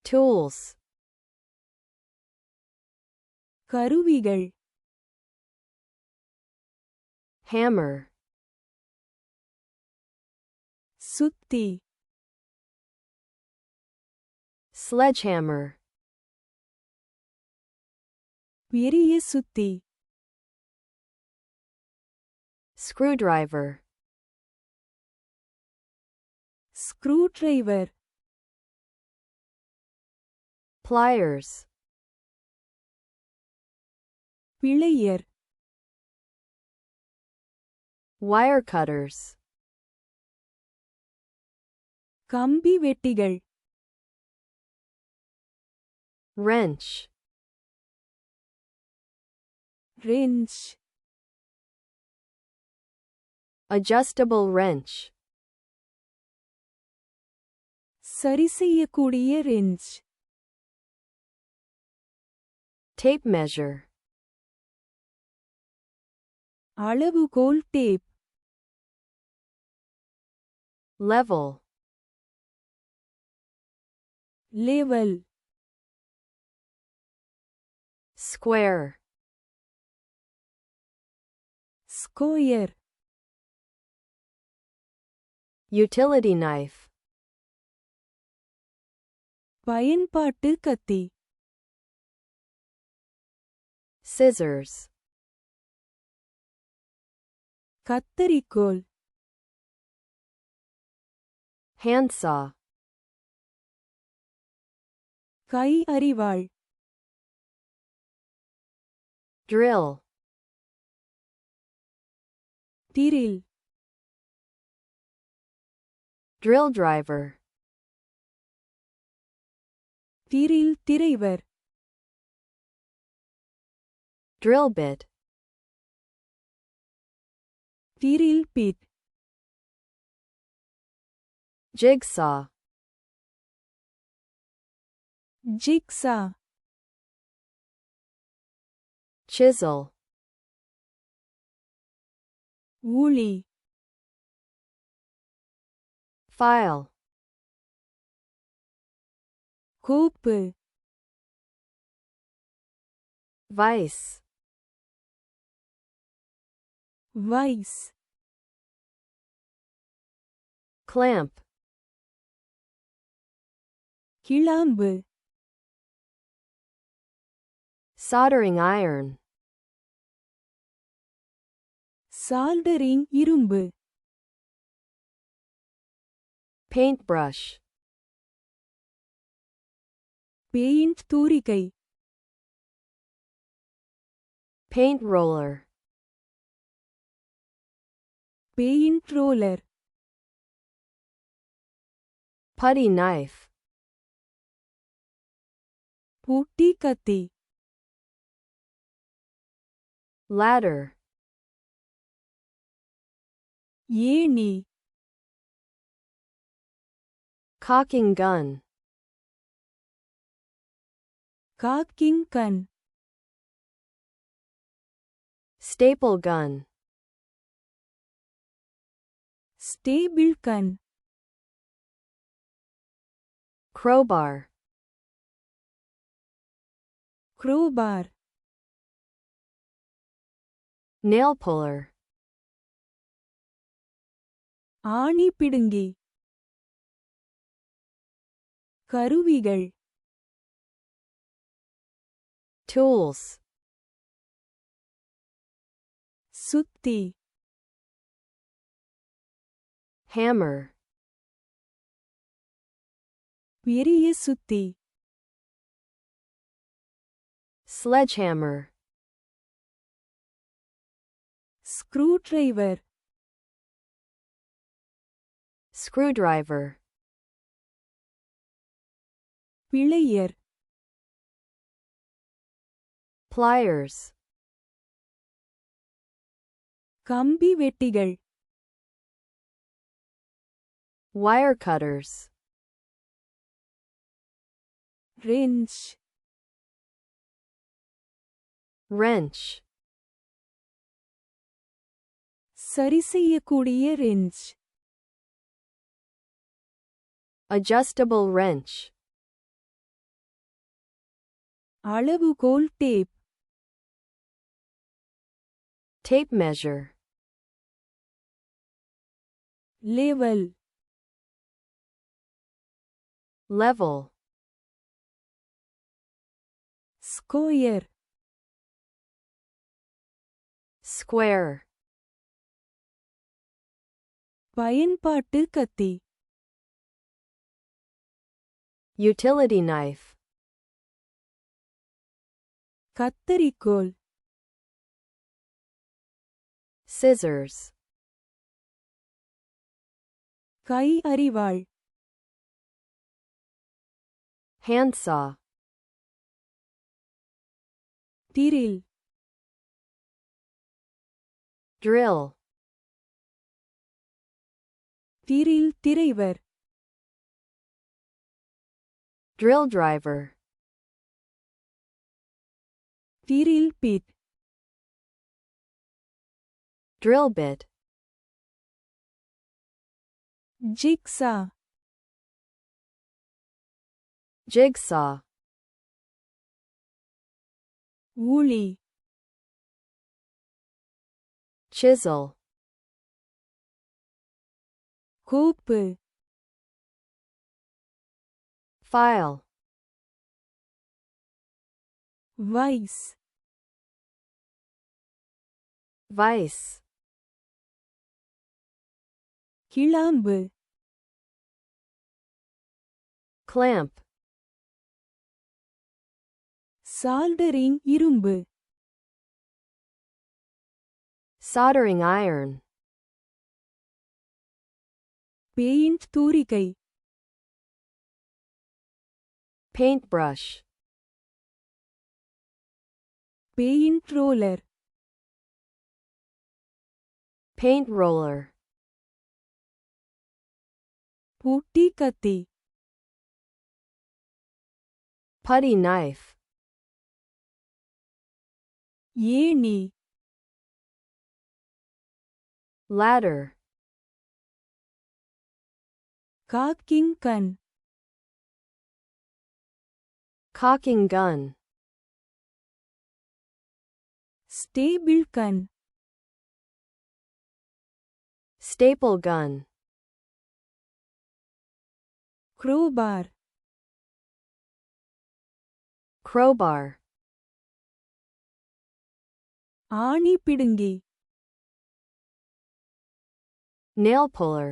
tools, கருவிகள் hammer, சுத்தி sledgehammer, பெரிய சுத்தி screwdriver, screwdriver pliers, plier wire cutters, கம்பி வெட்டிகள் wrench, ரெஞ்ச் adjustable wrench, சரிசெய்யக்கூடிய ரெஞ்ச் tape measure, அளவுகோல் tape level, level square, square utility knife, பயன்பாட்டு கத்தி scissors, கத்தரிக்கோல் handsaw, கை அரிவாள் drill, drill drill driver, drill driver drill bit, drill bit jigsaw, jigsaw chisel, ஊழி file, கோப்பு vise, vise clamp, clamp soldering iron, soldering இரும்பு paintbrush, paint தூரிகை paint roller, paint roller putty knife, பூட்டி கத்தி ladder, ஏணி caulking gun, காக்கிங் கண் staple gun, stable கண் crowbar, crowbar nail puller, ஆணி பிடுங்கி கருவிகள் tools, சுத்தி hammer, பெரிய சுத்தி sledgehammer, screwdriver screwdriver, plier pliers, கம்பி வெட்டிகள் wire cutters, ரெஞ்ச் wrench, சரிசெய்யக்கூடிய ரெஞ்ச் adjustable wrench, அளவுகோல் tape. Tape measure. Level. Level. Square. Square. பயன்பாட்டு கத்தி. Utility knife. கத்தரிக்கோல். Scissors. கை அரிவாள். Handsaw. Drill. Drill. Drill driver. Drill driver. Drill bit. Drill bit. Jigsaw. Jigsaw. ஊழி. Chisel. கோப்பு. File. Vice. Vice. Clamp. Clamp. Soldering இரும்பு. Soldering iron. Paint தூரிகை. Paintbrush. Paint roller. Paint roller. Putty கத்தி. Putty knife. ஏணி. Ladder. காக்கிங் கன். Cocking gun. Stable கன். Staple gun. crowbar. Crowbar. ஆணி பிடுங்கி. Nail puller.